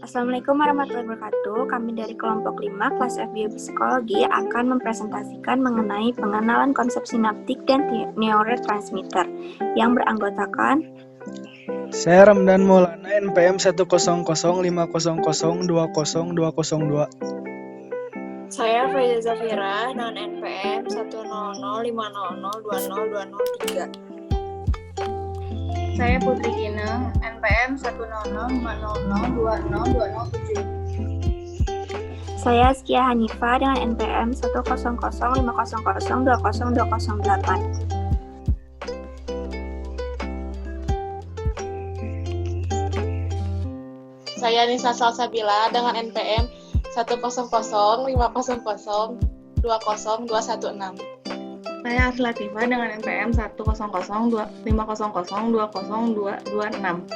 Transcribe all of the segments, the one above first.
Assalamualaikum warahmatullahi wabarakatuh. Kami dari kelompok 5 kelas F Biopsikologi akan mempresentasikan mengenai pengenalan konsep sinaptik dan neurotransmitter yang beranggotakan Saya Ramdan Maulana, NPM 10050020202. Saya Faiza Zafira dengan NPM 10050020203. Saya Putri Kineng, NPM 10050020207. Saya Askia Hanifah dengan NPM 10050020208. Saya Nisa Salsabila dengan NPM 10050020216. Saya Ars Latifah dengan NPM 10050020226.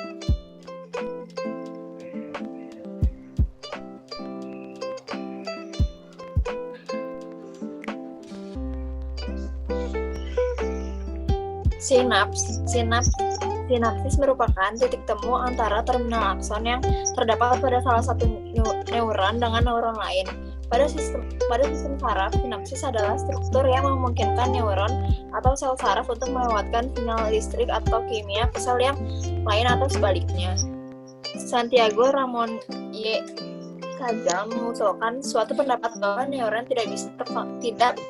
Sinapsis merupakan titik temu antara terminal akson yang terdapat pada salah satu neuron dengan neuron lain. Pada sistem saraf, sinapsis adalah struktur yang memungkinkan neuron atau sel saraf untuk melewatkan sinyal listrik atau kimia ke sel yang lain atau sebaliknya. Santiago Ramon Y. Cajal mengusulkan suatu pendapat bahwa neuron tidak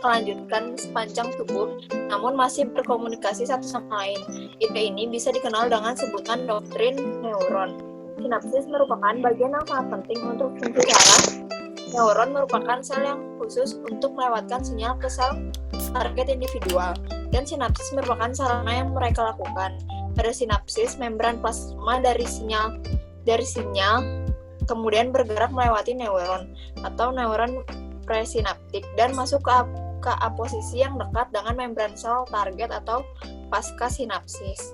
melanjutkan sepanjang tubuh, namun masih berkomunikasi satu sama lain. Ide ini bisa dikenal dengan sebutan doktrin neuron. Sinapsis merupakan bagian yang sangat penting untuk fungsi saraf. Neuron merupakan sel yang khusus untuk melewatkan sinyal ke sel target individual, dan sinapsis merupakan sarana yang mereka lakukan. Pada sinapsis, membran plasma dari sinyal kemudian bergerak melewati neuron atau neuron presinaptik dan masuk ke aposisi yang dekat dengan membran sel target atau pasca sinapsis.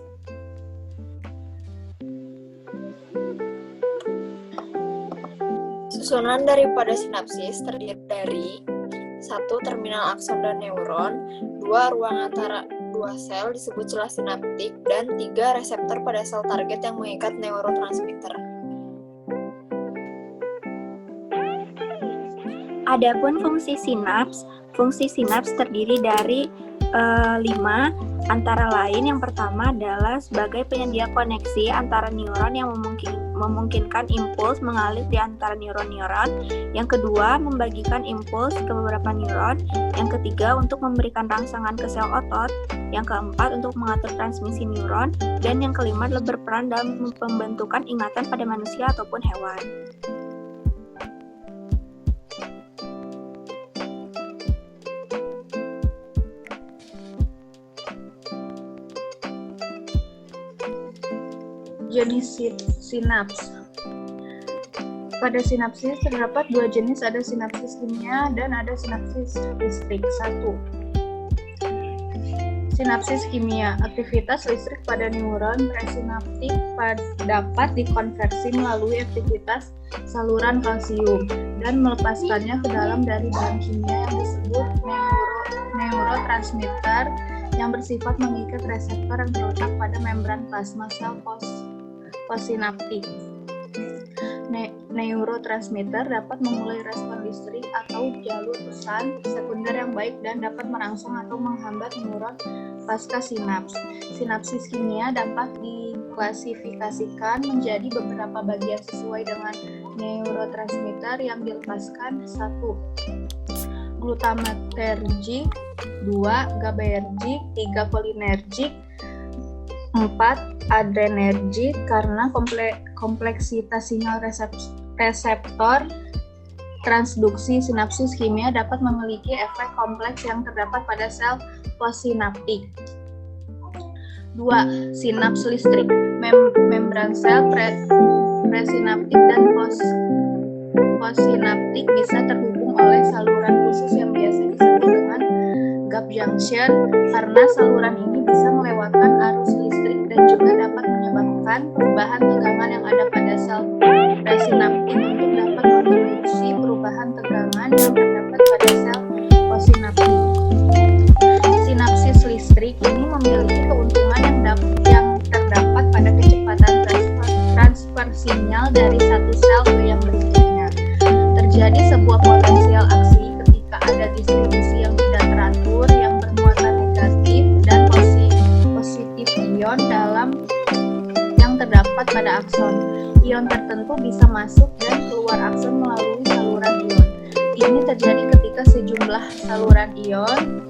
Susunan daripada sinapsis terdiri dari 1. Terminal akson dan neuron, 2. Ruang antara dua sel disebut celah sinaptik, dan 3. Reseptor pada sel target yang mengikat neurotransmitter. Adapun fungsi sinaps terdiri dari 5, antara lain yang pertama adalah sebagai penyedia koneksi antara neuron yang memungkinkan impuls mengalir di antara neuron-neuron. Yang kedua, membagikan impuls ke beberapa neuron. Yang ketiga, untuk memberikan rangsangan ke sel otot. Yang keempat, untuk mengatur transmisi neuron. Dan yang kelima adalah berperan dalam pembentukan ingatan pada manusia ataupun hewan. Jenis sinaps. Pada sinapsis terdapat 2 jenis, ada sinapsis kimia dan ada sinapsis listrik. 1. Sinapsis kimia. Aktivitas listrik pada neuron presinaptik dapat dikonversi melalui aktivitas saluran kalsium dan melepaskannya ke dalam dari bahan kimia yang disebut neurotransmitter yang bersifat mengikat reseptor yang terletak pada membran plasma sel possinaptik. Neurotransmitter dapat memulai respon listrik atau jalur pesan sekunder yang baik dan dapat merangsang atau menghambat neuron pasca sinaps. Sinapsis kimia dapat diklasifikasikan menjadi beberapa bagian sesuai dengan neurotransmitter yang dilepaskan. 1. Glutamatergic, 2. GABAergic, 3. cholinergic, 4. adrenergic. Karena kompleksitas sinyal reseptor transduksi, sinapsis kimia dapat memiliki efek kompleks yang terdapat pada sel postsinaptik. 2. Sinaps listrik. Membran sel presinaptik dan postsinaptik bisa terhubung oleh saluran khusus yang biasa disebut dengan gap junction, karena saluran ini bisa melewatkan arus listrik dan juga dapat menyebabkan perubahan tegangan yang ada pada sel presinaptik untuk dapat memproduksi perubahan tegangan yang terdapat pada sel postsinaptik. Sinapsis listrik ini memiliki keuntungan yang terdapat pada kecepatan transfer sinyal dari satu sel ke yang Terjadi sebuah potensial aksi ketika ada distribusi yang tidak teratur yang bermuatan negatif dan positif ion yang terdapat pada akson. Ion tertentu bisa masuk dan keluar akson melalui saluran ion. Ini terjadi ketika sejumlah saluran ion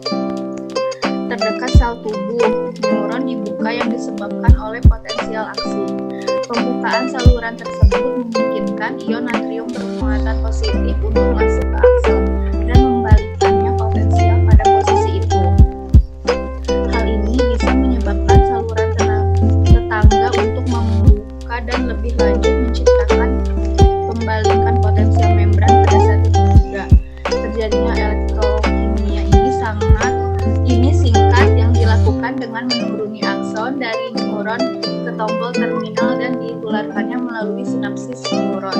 terdekat sel tubuh neuron dibuka yang disebabkan oleh potensial aksi. Pembukaan saluran tersebut memungkinkan ion natrium bermuatan positif untuk masuk ke akson dan membalikannya potensial pada posisi itu. Hal ini bisa menyebabkan saluran tetangga untuk membuka dan lebih lanjut menciptakan pembalikan potensial membran pada saat itu juga. Terjadinya elektrokimia ini singkat yang dilakukan dengan menuruni akson dari neuron ke tombol terminal dan ditularkannya melalui sinapsis neuron.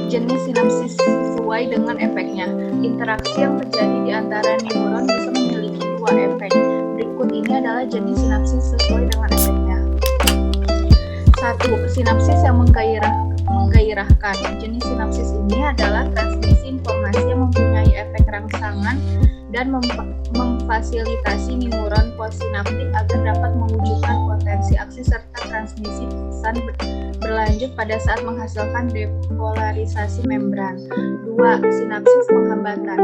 Jenis sinapsis sesuai dengan efeknya. Interaksi yang terjadi di antara neuron bisa memiliki dua efek. Berikut ini adalah jenis sinapsis sesuai dengan efeknya. 1. Sinapsis yang menggairahkan. Jenis sinapsis ini adalah transmisi informasi yang mempunyai efek rangsangan dan memfasilitasi neuron postsinaptik agar dapat mewujudkan potensi aksi serta transmisi pesan berlanjut pada saat menghasilkan depolarisasi membran. 2. Sinapsis penghambatan.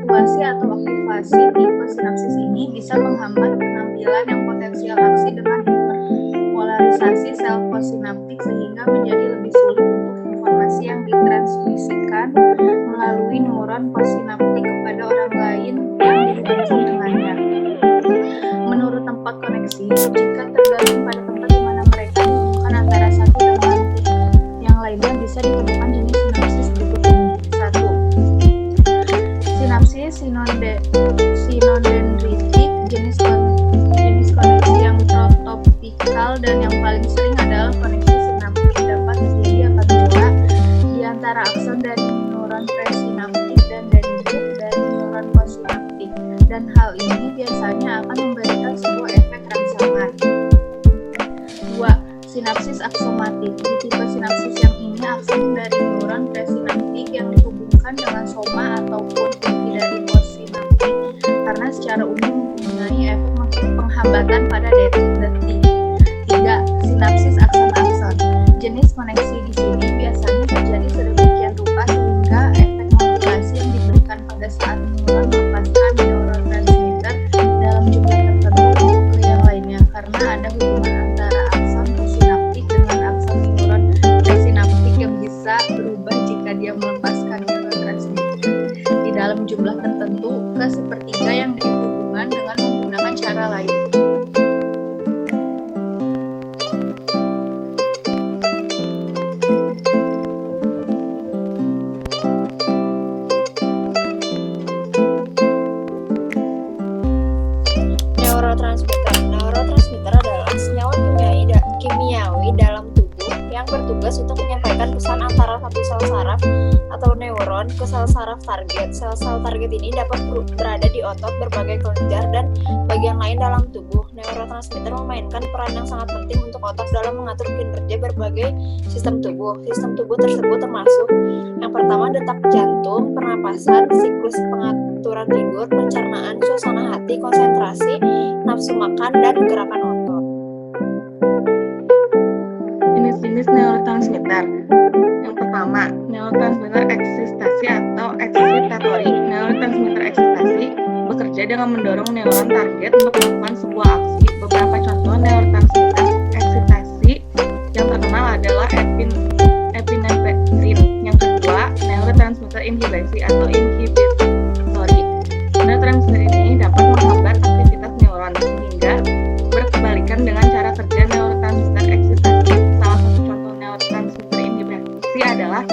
Aktuasi atau aktivasi tipe sinapsis ini bisa menghambat penampilan yang potensial aksi dengan polarisasi sel postsinaptik sehingga menjadi lebih sulit untuk informasi yang ditransmisikan melalui neuron postsinaptik kepada orang lain yang dihubungkan dengannya. Menurut tempat koneksi, jika tergabung pada tempat di mana mereka dihubungkan antara satu dengan yang lainnya, bisa ditemukan jenis sinapsis berikut ini. 1. Sinapsis sinodendritik. Jenis koneksi yang protopikal dan yang paling sering adalah koneksi sinaptik dapat terjadi apabila di antara akson dari neuron presinaptik dan dendrit dari neuron postsinaptik, dan hal ini biasanya akan memberikan sebuah efek rangsangan. 2. Sinapsis aksomatik. Di tipe sinapsis yang ini, akson dari neuron presinaptik yang dihubungkan dengan soma ataupun inti dari postsinaptik karena secara umum mempunyai efek penghambatan pada detik. 3. Sinapsis akson-akson. Jenis koneksi di sini biasanya terjadi sedemikian rupa sehingga efek modulasi yang diberikan pada saat neuron melepaskan neurotransmitter dalam jumlah tertentu ke yang lainnya karena ada hubungan antara akson postsinaptik dengan akson neuron presinaptik yang bisa berubah jika dia melepaskan neurotransmitter di dalam jumlah tertentu ke sepertiga yang dihubungan dengan menggunakan cara lain. Neurotransmitter adalah senyawa kimiawi dalam tubuh yang bertugas untuk menyampaikan pesan antara satu sel saraf atau neuron ke sel saraf target. Sel-sel target ini dapat berada di otot, berbagai kelenjar, dan bagian lain dalam tubuh. Neurotransmitter memainkan peran yang sangat penting untuk otot dalam mengatur kinerja berbagai sistem tubuh. Sistem tubuh tersebut termasuk yang pertama detak jantung, pernapasan, siklus pengaturan tidur, pencernaan, suasana hati, konsentrasi, nafsu makan, dan gerakan otot. Jenis-jenis neurotransmitter. Yang pertama, neurotransmitter eksitasi atau eksitatori. Neurotransmitter eksitasi bekerja dengan mendorong neuron target untuk melakukan sebuah aksi. Beberapa contoh neurotransmitter eksitasi yang terkenal adalah epinefrin. Yang kedua, neurotransmitter inhibisi atau inhibitori. Neurotransmitter ini dapat menghambat aktivitas neuron sehingga berkebalikan dengan cara kerja neurotransmitter eksitasi. Salah satu contoh neurotransmitter inhibisi adalah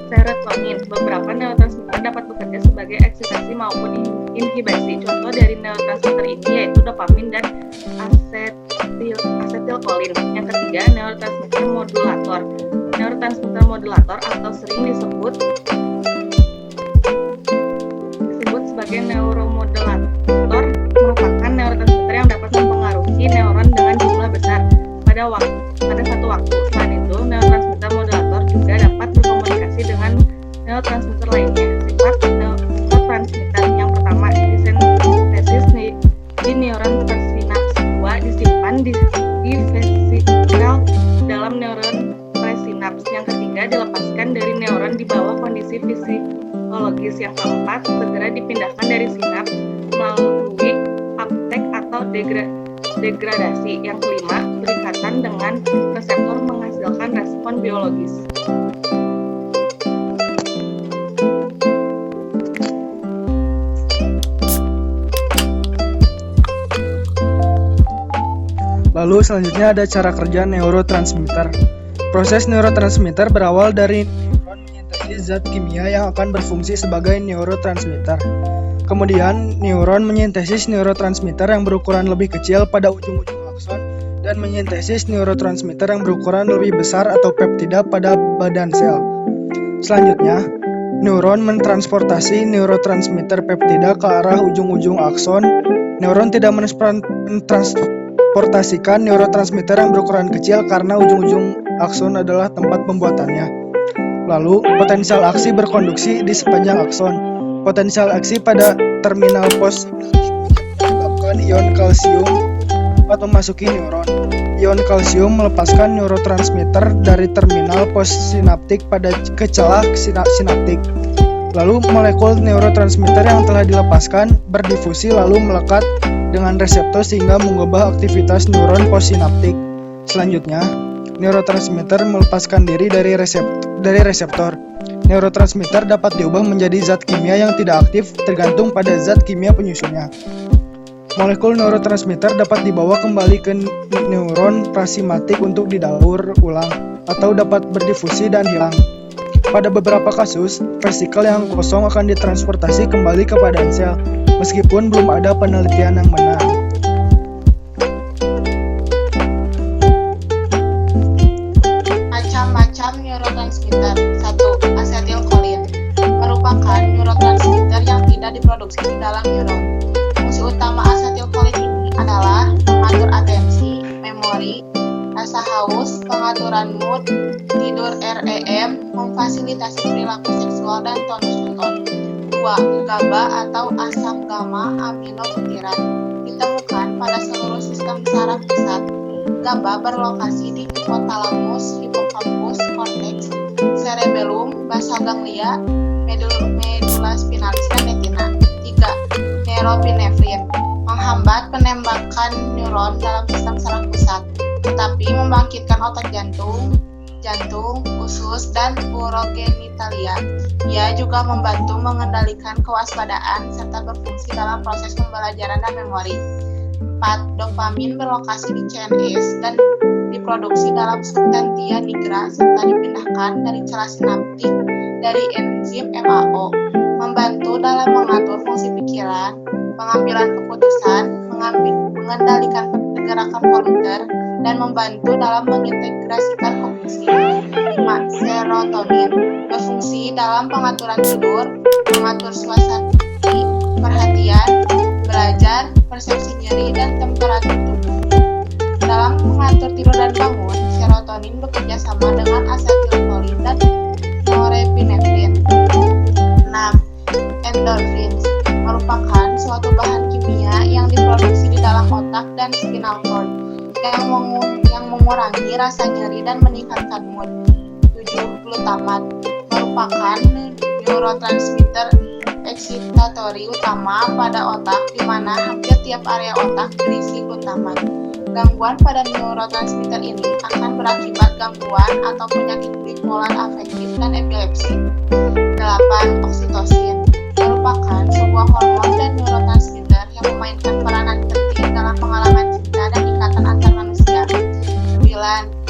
serotonin. Beberapa neurotransmitter dapat bekerja sebagai eksitasi maupun inhibisi. Contoh dari neurotransmitter ini yaitu dopamin dan asetilkolin. Yang ketiga, neurotransmitter modulator. Neurotransmitter modulator atau sering disebut sebagai neuromodulator merupakan neurotransmitter yang dapat mempengaruhi neuron dengan jumlah besar. Pada pada satu waktu. Selain itu, neurotransmitter modulator juga dapat berkomunikasi dengan neurotransmitter lainnya. Sifat neurotransmitter yang pertama, disintesis di neuron persinaps. 2. Disimpan di vesikel dalam neuron presinaps. Yang ketiga, dilepaskan dari neuron di bawah kondisi fisiologis. Yang keempat, segera dipindahkan dari sinaps melalui uptake atau degradasi. Yang kelima, berikatan dengan reseptor menghasilkan respon biologis. Lalu selanjutnya ada cara kerja neurotransmitter. Proses neurotransmitter berawal dari neuron menyintesis zat kimia yang akan berfungsi sebagai neurotransmitter. Kemudian, neuron menyintesis neurotransmitter yang berukuran lebih kecil pada ujung-ujung akson dan menyintesis neurotransmitter yang berukuran lebih besar atau peptida pada badan sel. Selanjutnya, neuron mentransportasi neurotransmitter peptida ke arah ujung-ujung akson. Neuron tidak mentransportasikan neurotransmitter yang berukuran kecil karena ujung-ujung akson adalah tempat pembuatannya. Lalu, potensial aksi berkonduksi di sepanjang akson. Potensial aksi pada terminal postsinaptik menyebabkan ion kalsium dapat memasuki neuron. Ion kalsium melepaskan neurotransmitter dari terminal postsinaptik ke celah sinaptik. Lalu molekul neurotransmitter yang telah dilepaskan berdifusi lalu melekat dengan reseptor sehingga mengubah aktivitas neuron postsinaptik. Selanjutnya, neurotransmitter melepaskan diri dari reseptor. Neurotransmitter dapat diubah menjadi zat kimia yang tidak aktif tergantung pada zat kimia penyusunnya. Molekul neurotransmitter dapat dibawa kembali ke neuron prasimatik untuk didaur ulang atau dapat berdifusi dan hilang. Pada beberapa kasus, vesikel yang kosong akan ditransportasi kembali ke badan sel, meskipun belum ada penelitian yang benar. Macam-macam neurotransmitter. 1. Asetilkolin merupakan neurotransmitter yang tidak diproduksi di dalam neuron. Fungsi utama asetilkolin ini adalah mengatur atensi, memori, rasa haus, pengaturan mood, tidur REM, memfasilitasi perilaku seksual dan tonus otot. 2. GABA atau asam gamma aminobutirat ditemukan pada seluruh sistem saraf pusat. GABA berlokasi di hipotalamus, hipokampus, korteks, cerebellum, basal ganglia, medula spinalis, dan retina. 3. Neuropinefrin menghambat penembakan neuron dalam sistem saraf pusat, tetapi membangkitkan otot jantung, usus, dan urogenitalia. Ia juga membantu mengendalikan kewaspadaan serta berfungsi dalam proses pembelajaran dan memori. 4. Dopamin berlokasi di CNS dan diproduksi dalam substantia nigra serta dipindahkan dari celah sinaptik dari enzim MAO, membantu dalam mengatur fungsi pikiran, pengambilan keputusan, mengendalikan pergerakan volunteer, dan membantu dalam mengintegrasikan kognisi. 5. Serotonin berfungsi dalam pengaturan tidur, mengatur suasana hati, perhatian, belajar, persepsi nyeri, dan temperatur tubuh. Dalam mengatur tidur dan bangun, serotonin bekerja sama dengan asetilkolin dan norepinefrin. 6. Endorphins merupakan suatu bahan kimia yang diproduksi di dalam otak dan spinal cord yang mengurangi rasa nyeri dan meningkatkan mood. 7. Glutamat merupakan neurotransmitter eksitatori utama pada otak, di mana hampir tiap area otak berisi glutamat. Gangguan pada neurotransmitter ini akan berakibat gangguan atau penyakit bipolar afektif dan epilepsi. 8. Oksitosin merupakan sebuah hormon dan neurotransmitter yang memainkan peranan penting dalam pengalaman cinta dan ikatan antar manusia. 9.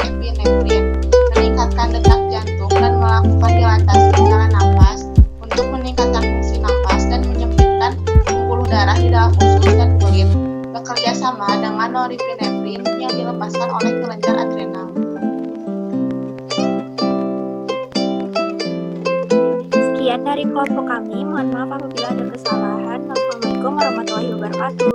Epinefrin meningkatkan detak jantung dan melakukan dilatasi jalan nafas untuk meningkatkan fungsi nafas dan menyempitkan pembuluh darah di dalam usus dan kulit. Bekerja sama dengan norepinefrin yang dilepaskan oleh kelenjar adrenal. Sekian dari kelompok kami. Mohon maaf apabila ada kesalahan. Wassalamualaikum warahmatullahi wabarakatuh.